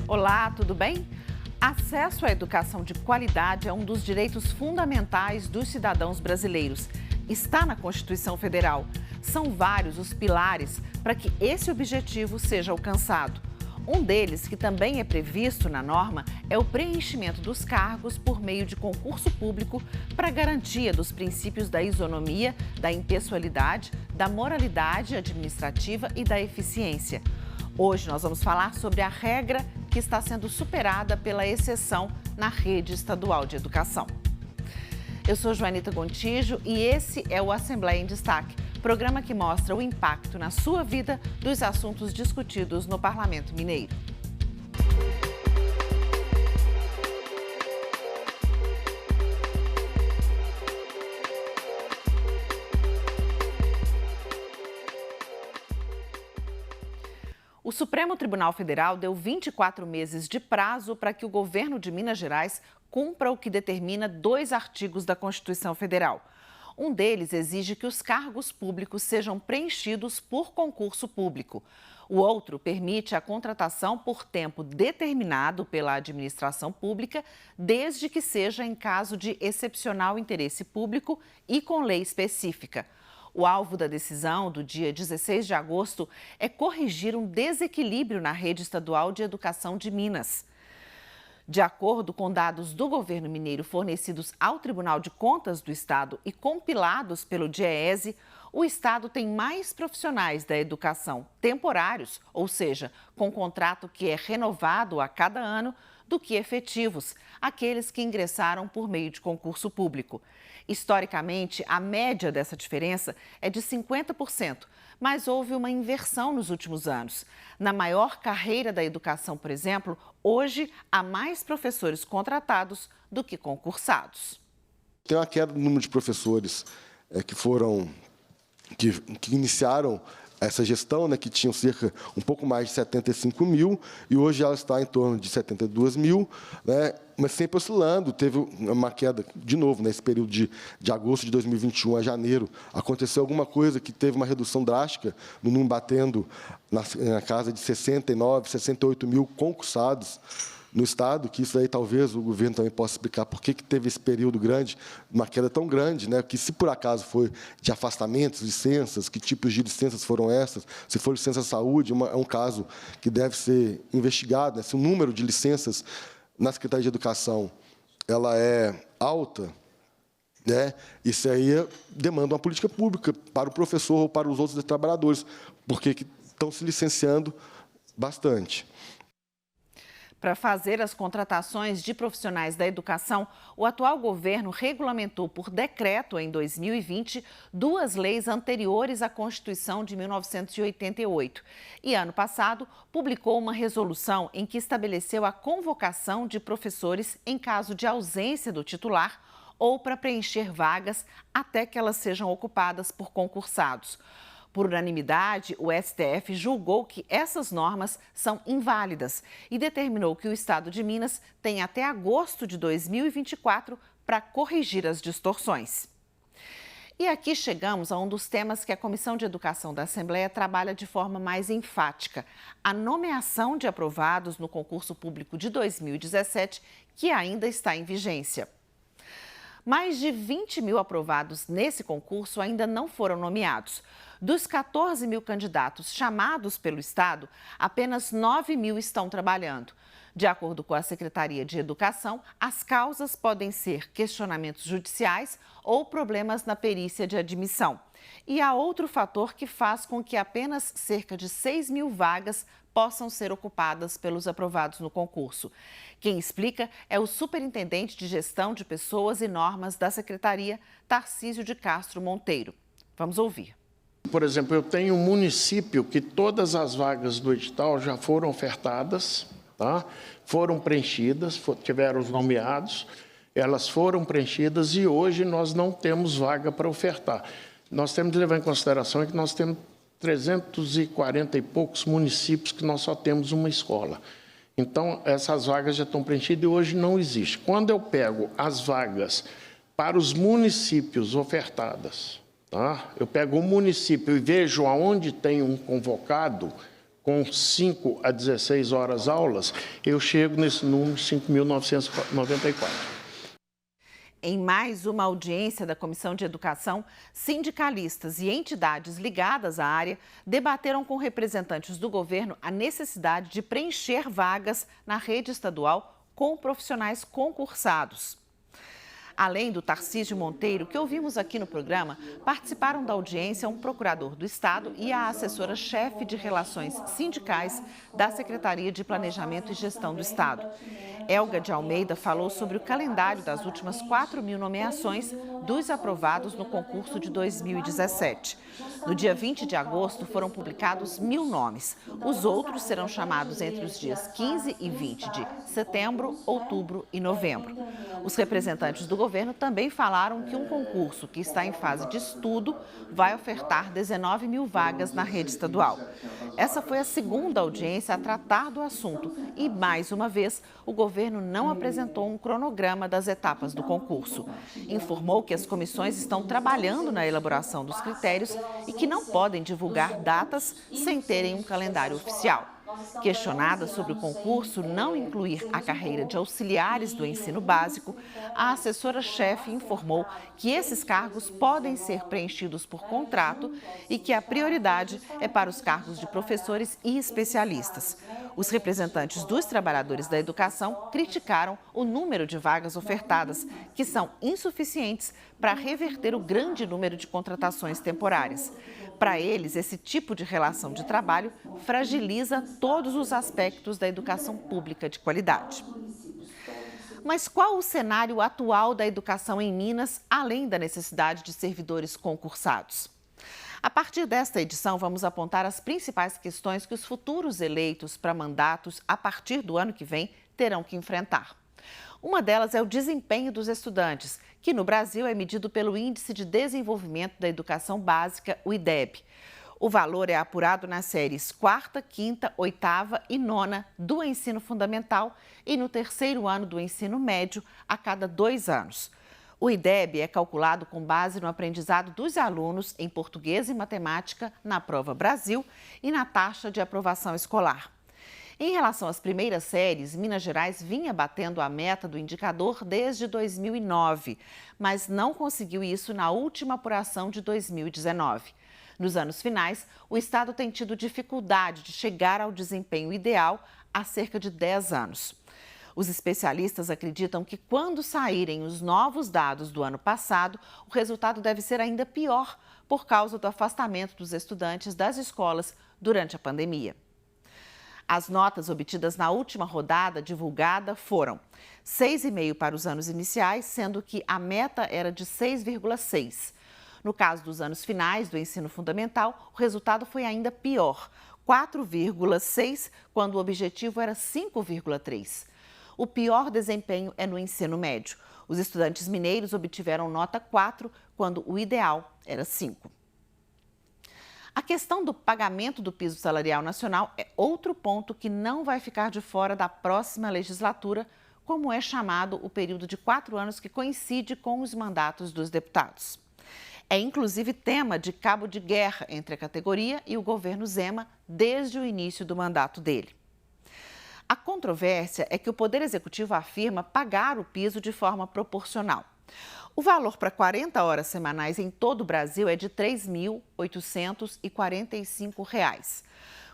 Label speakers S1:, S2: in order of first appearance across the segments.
S1: Olá, tudo bem? Acesso à educação de qualidade é um dos direitos fundamentais dos cidadãos brasileiros. Está na Constituição Federal. São vários os pilares para que esse objetivo seja alcançado. Um deles, que também é previsto na norma, é o preenchimento dos cargos por meio de concurso público para garantia dos princípios da isonomia, da impessoalidade, da moralidade administrativa e da eficiência. Hoje nós vamos falar sobre a regra que está sendo superada pela exceção na rede estadual de educação. Eu sou Joanita Gontijo e esse é o Assembleia em Destaque, programa que mostra o impacto na sua vida dos assuntos discutidos no Parlamento Mineiro. O Supremo Tribunal Federal deu 24 meses de prazo para que o governo de Minas Gerais cumpra o que determina 2 artigos da Constituição Federal. Um deles exige que os cargos públicos sejam preenchidos por concurso público. O outro permite a contratação por tempo determinado pela administração pública, desde que seja em caso de excepcional interesse público e com lei específica. O alvo da decisão do dia 16 de agosto é corrigir um desequilíbrio na rede estadual de educação de Minas. De acordo com dados do governo mineiro fornecidos ao Tribunal de Contas do Estado e compilados pelo DIEESE, o Estado tem mais profissionais da educação temporários, ou seja, com contrato que é renovado a cada ano, do que efetivos, aqueles que ingressaram por meio de concurso público. Historicamente, a média dessa diferença é de 50%, mas houve uma inversão nos últimos anos. Na maior carreira da educação, por exemplo, hoje há mais professores contratados do que concursados.
S2: Tem uma queda no número de professores que iniciaram essa gestão, que tinham um pouco mais de 75 mil, e hoje ela está em torno de 72 mil, mas sempre oscilando. Teve uma queda, de novo, nesse período de agosto de 2021 a janeiro. Aconteceu alguma coisa que teve uma redução drástica no número, batendo na casa de 69, 68 mil concursados no Estado, que isso aí talvez o governo também possa explicar por que teve esse período grande, uma queda tão grande, que se por acaso foi de afastamentos, licenças, que tipos de licenças foram essas, se for licença de saúde, é um caso que deve ser investigado, se o número de licenças na Secretaria de Educação ela é alta, isso aí demanda uma política pública para o professor ou para os outros trabalhadores, porque estão se licenciando bastante.
S1: Para fazer as contratações de profissionais da educação, o atual governo regulamentou por decreto em 2020 2 leis anteriores à Constituição de 1988. E ano passado publicou uma resolução em que estabeleceu a convocação de professores em caso de ausência do titular ou para preencher vagas até que elas sejam ocupadas por concursados. Por unanimidade, o STF julgou que essas normas são inválidas e determinou que o Estado de Minas tem até agosto de 2024 para corrigir as distorções. E aqui chegamos a um dos temas que a Comissão de Educação da Assembleia trabalha de forma mais enfática: a nomeação de aprovados no concurso público de 2017, que ainda está em vigência. Mais de 20 mil aprovados nesse concurso ainda não foram nomeados. Dos 14 mil candidatos chamados pelo Estado, apenas 9 mil estão trabalhando. De acordo com a Secretaria de Educação, as causas podem ser questionamentos judiciais ou problemas na perícia de admissão. E há outro fator que faz com que apenas cerca de 6 mil vagas possam ser ocupadas pelos aprovados no concurso. Quem explica é o Superintendente de Gestão de Pessoas e Normas da Secretaria, Tarcísio de Castro Monteiro. Vamos ouvir.
S3: Por exemplo, eu tenho um município que todas as vagas do edital já foram ofertadas, foram preenchidas, tiveram os nomeados, elas foram preenchidas e hoje nós não temos vaga para ofertar. Nós temos de levar em consideração que nós temos 340 e poucos municípios que nós só temos uma escola. Então, essas vagas já estão preenchidas e hoje não existe. Quando eu pego as vagas para os municípios ofertadas, eu pego o município e vejo aonde tem um convocado com 5 a 16 horas aulas, eu chego nesse número de 5.994.
S1: Em mais uma audiência da Comissão de Educação, sindicalistas e entidades ligadas à área debateram com representantes do governo a necessidade de preencher vagas na rede estadual com profissionais concursados. Além do Tarcísio Monteiro, que ouvimos aqui no programa, participaram da audiência um procurador do Estado e a assessora-chefe de Relações Sindicais da Secretaria de Planejamento e Gestão do Estado. Elga de Almeida falou sobre o calendário das últimas 4.000 nomeações dos aprovados no concurso de 2017. No dia 20 de agosto foram publicados 1.000 nomes. Os outros serão chamados entre os dias 15 e 20 de setembro, outubro e novembro. Os representantes do governo também falaram que um concurso que está em fase de estudo vai ofertar 19.000 vagas na rede estadual. Essa foi a segunda audiência a tratar do assunto e, mais uma vez, o governo não apresentou um cronograma das etapas do concurso. Informou que as comissões estão trabalhando na elaboração dos critérios e que não podem divulgar datas sem terem um calendário oficial. Questionada sobre o concurso não incluir a carreira de auxiliares do ensino básico, a assessora-chefe informou que esses cargos podem ser preenchidos por contrato e que a prioridade é para os cargos de professores e especialistas. Os representantes dos trabalhadores da educação criticaram o número de vagas ofertadas, que são insuficientes para reverter o grande número de contratações temporárias. Para eles, esse tipo de relação de trabalho fragiliza todos os aspectos da educação pública de qualidade. Mas qual o cenário atual da educação em Minas, além da necessidade de servidores concursados? A partir desta edição, vamos apontar as principais questões que os futuros eleitos para mandatos a partir do ano que vem terão que enfrentar. Uma delas é o desempenho dos estudantes, que no Brasil é medido pelo Índice de Desenvolvimento da Educação Básica, o IDEB. O valor é apurado nas séries 4ª, 5ª, 8ª e 9ª do ensino fundamental e no 3º ano do ensino médio a cada 2 anos. O IDEB é calculado com base no aprendizado dos alunos em português e matemática na Prova Brasil e na taxa de aprovação escolar. Em relação às primeiras séries, Minas Gerais vinha batendo a meta do indicador desde 2009, mas não conseguiu isso na última apuração de 2019. Nos anos finais, o estado tem tido dificuldade de chegar ao desempenho ideal há cerca de 10 anos. Os especialistas acreditam que quando saírem os novos dados do ano passado, o resultado deve ser ainda pior por causa do afastamento dos estudantes das escolas durante a pandemia. As notas obtidas na última rodada divulgada foram 6,5 para os anos iniciais, sendo que a meta era de 6,6. No caso dos anos finais do ensino fundamental, o resultado foi ainda pior, 4,6, quando o objetivo era 5,3. O pior desempenho é no ensino médio. Os estudantes mineiros obtiveram nota 4, quando o ideal era 5. A questão do pagamento do piso salarial nacional é outro ponto que não vai ficar de fora da próxima legislatura, como é chamado o período de 4 anos que coincide com os mandatos dos deputados. É inclusive tema de cabo de guerra entre a categoria e o governo Zema desde o início do mandato dele. A controvérsia é que o Poder Executivo afirma pagar o piso de forma proporcional. O valor para 40 horas semanais em todo o Brasil é de R$ 3.845.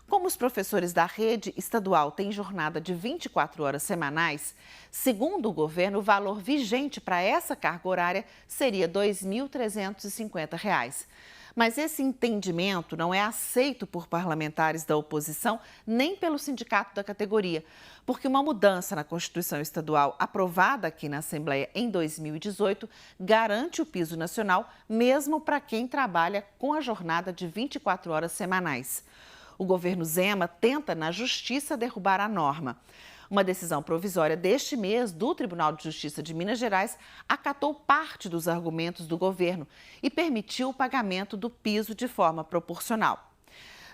S1: Como os professores da rede estadual têm jornada de 24 horas semanais, segundo o governo, o valor vigente para essa carga horária seria R$ 2.350. Mas esse entendimento não é aceito por parlamentares da oposição nem pelo sindicato da categoria, porque uma mudança na Constituição Estadual aprovada aqui na Assembleia em 2018 garante o piso nacional mesmo para quem trabalha com a jornada de 24 horas semanais. O governo Zema tenta, na Justiça, derrubar a norma. Uma decisão provisória deste mês do Tribunal de Justiça de Minas Gerais acatou parte dos argumentos do governo e permitiu o pagamento do piso de forma proporcional.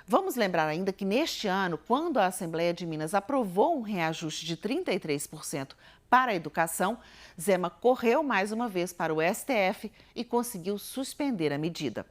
S1: Vamos lembrar ainda que neste ano, quando a Assembleia de Minas aprovou um reajuste de 33% para a educação, Zema correu mais uma vez para o STF e conseguiu suspender a medida.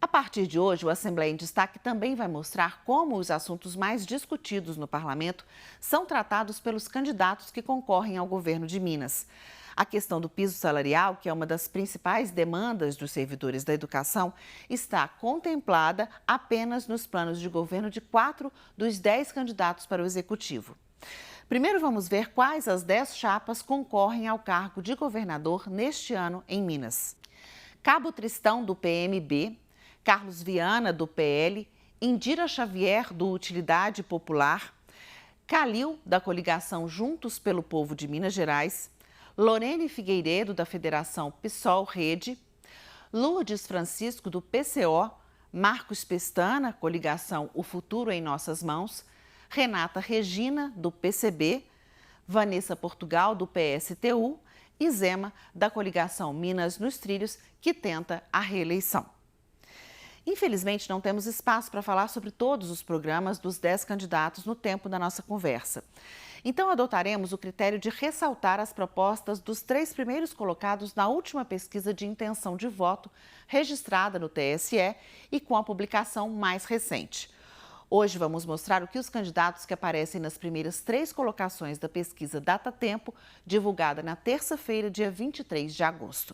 S1: A partir de hoje, o Assembleia em Destaque também vai mostrar como os assuntos mais discutidos no parlamento são tratados pelos candidatos que concorrem ao governo de Minas. A questão do piso salarial, que é uma das principais demandas dos servidores da educação, está contemplada apenas nos planos de governo de 4 dos 10 candidatos para o executivo. Primeiro vamos ver quais as 10 chapas concorrem ao cargo de governador neste ano em Minas. Cabo Tristão, do PMB, Carlos Viana, do PL, Indira Xavier, do Utilidade Popular, Calil, da coligação Juntos pelo Povo de Minas Gerais, Lorene Figueiredo, da Federação PSOL Rede, Lourdes Francisco, do PCO, Marcos Pestana, coligação O Futuro em Nossas Mãos, Renata Regina, do PCB, Vanessa Portugal, do PSTU e Zema, da coligação Minas nos Trilhos, que tenta a reeleição. Infelizmente, não temos espaço para falar sobre todos os programas dos 10 candidatos no tempo da nossa conversa. Então, adotaremos o critério de ressaltar as propostas dos 3 primeiros colocados na última pesquisa de intenção de voto registrada no TSE e com a publicação mais recente. Hoje vamos mostrar o que os candidatos que aparecem nas primeiras 3 colocações da pesquisa Data Tempo, divulgada na terça-feira, dia 23 de agosto.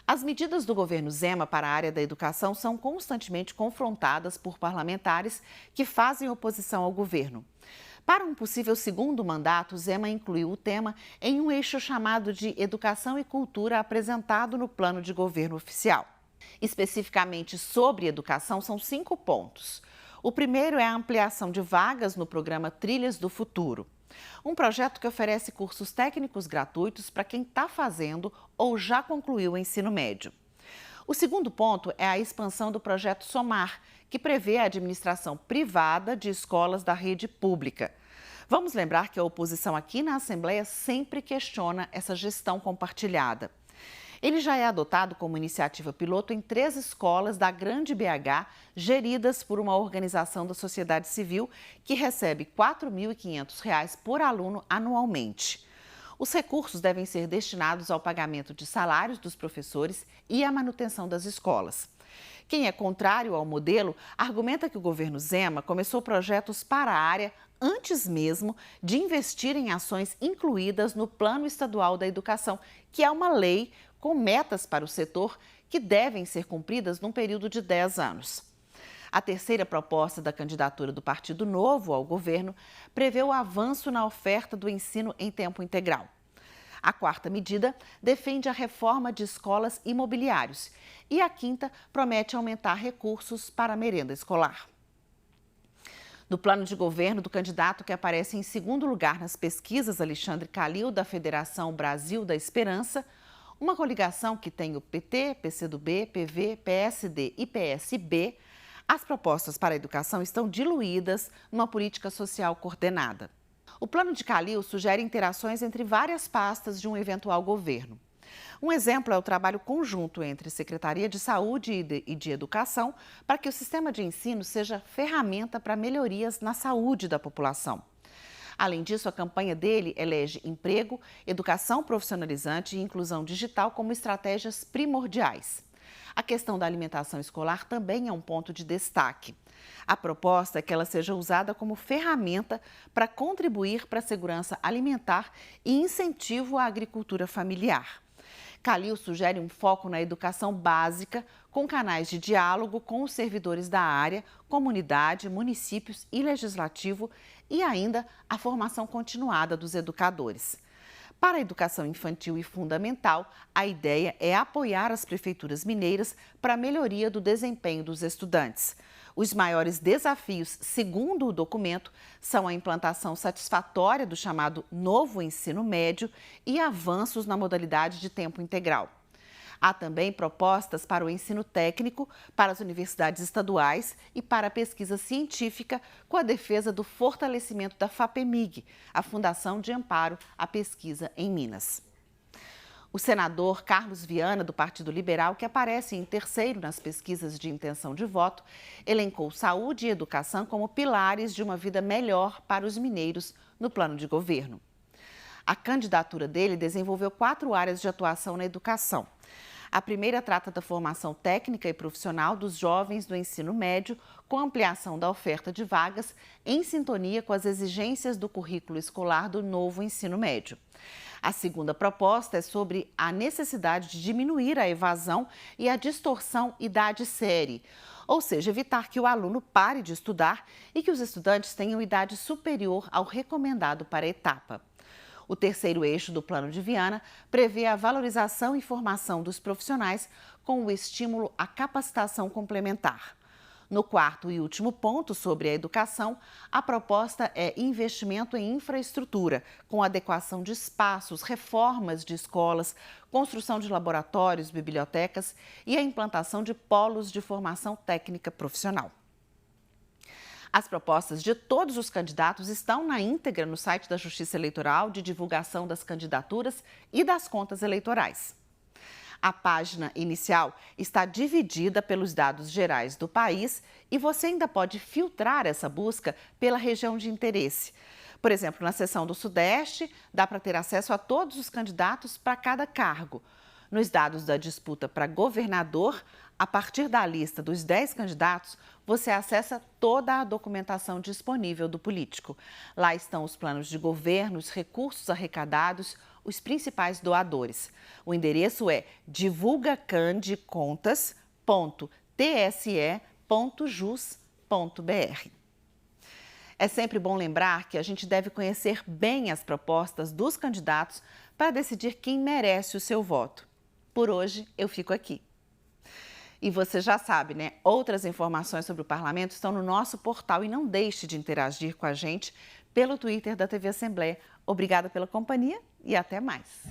S1: As medidas do governo Zema para a área da educação são constantemente confrontadas por parlamentares que fazem oposição ao governo. Para um possível segundo mandato, Zema incluiu o tema em um eixo chamado de Educação e Cultura apresentado no plano de governo oficial. Especificamente sobre educação, são 5 pontos. O primeiro é a ampliação de vagas no programa Trilhas do Futuro. Um projeto que oferece cursos técnicos gratuitos para quem está fazendo ou já concluiu o ensino médio. O segundo ponto é a expansão do projeto Somar, que prevê a administração privada de escolas da rede pública. Vamos lembrar que a oposição aqui na Assembleia sempre questiona essa gestão compartilhada. Ele já é adotado como iniciativa piloto em 3 escolas da Grande BH, geridas por uma organização da sociedade civil que recebe R$ 4.500 por aluno anualmente. Os recursos devem ser destinados ao pagamento de salários dos professores e à manutenção das escolas. Quem é contrário ao modelo argumenta que o governo Zema começou projetos para a área antes mesmo de investir em ações incluídas no Plano Estadual da Educação, que é uma lei com metas para o setor que devem ser cumpridas num período de 10 anos. A terceira proposta da candidatura do Partido Novo ao governo prevê o avanço na oferta do ensino em tempo integral. A quarta medida defende a reforma de escolas e mobiliários. E a quinta promete aumentar recursos para a merenda escolar. No plano de governo do candidato que aparece em segundo lugar nas pesquisas, Alexandre Calil, da Federação Brasil da Esperança, uma coligação que tem o PT, PCdoB, PV, PSD e PSB, as propostas para a educação estão diluídas numa política social coordenada. O plano de Calil sugere interações entre várias pastas de um eventual governo. Um exemplo é o trabalho conjunto entre Secretaria de Saúde e de Educação para que o sistema de ensino seja ferramenta para melhorias na saúde da população. Além disso, a campanha dele elege emprego, educação profissionalizante e inclusão digital como estratégias primordiais. A questão da alimentação escolar também é um ponto de destaque. A proposta é que ela seja usada como ferramenta para contribuir para a segurança alimentar e incentivo à agricultura familiar. Calil sugere um foco na educação básica, com canais de diálogo com os servidores da área, comunidade, municípios e legislativo e ainda a formação continuada dos educadores. Para a educação infantil e fundamental, a ideia é apoiar as prefeituras mineiras para a melhoria do desempenho dos estudantes. Os maiores desafios, segundo o documento, são a implantação satisfatória do chamado novo ensino médio e avanços na modalidade de tempo integral. Há também propostas para o ensino técnico, para as universidades estaduais e para a pesquisa científica, com a defesa do fortalecimento da FAPEMIG, a Fundação de Amparo à Pesquisa em Minas. O senador Carlos Viana, do Partido Liberal, que aparece em terceiro nas pesquisas de intenção de voto, elencou saúde e educação como pilares de uma vida melhor para os mineiros no plano de governo. A candidatura dele desenvolveu 4 áreas de atuação na educação. A primeira trata da formação técnica e profissional dos jovens do ensino médio, com ampliação da oferta de vagas em sintonia com as exigências do currículo escolar do novo ensino médio. A segunda proposta é sobre a necessidade de diminuir a evasão e a distorção idade-série, ou seja, evitar que o aluno pare de estudar e que os estudantes tenham idade superior ao recomendado para a etapa. O terceiro eixo do Plano de Viana prevê a valorização e formação dos profissionais com o estímulo à capacitação complementar. No quarto e último ponto, sobre a educação, a proposta é investimento em infraestrutura, com adequação de espaços, reformas de escolas, construção de laboratórios, bibliotecas e a implantação de polos de formação técnica profissional. As propostas de todos os candidatos estão na íntegra no site da Justiça Eleitoral de divulgação das candidaturas e das contas eleitorais. A página inicial está dividida pelos dados gerais do país e você ainda pode filtrar essa busca pela região de interesse. Por exemplo, na seção do Sudeste, dá para ter acesso a todos os candidatos para cada cargo. Nos dados da disputa para governador, a partir da lista dos 10 candidatos, você acessa toda a documentação disponível do político. Lá estão os planos de governo, os recursos arrecadados, os principais doadores. O endereço é divulgacandecontas.tse.jus.br. É sempre bom lembrar que a gente deve conhecer bem as propostas dos candidatos para decidir quem merece o seu voto. Por hoje, eu fico aqui. E você já sabe, né? Outras informações sobre o Parlamento estão no nosso portal e não deixe de interagir com a gente pelo Twitter da TV Assembleia. Obrigada pela companhia e até mais.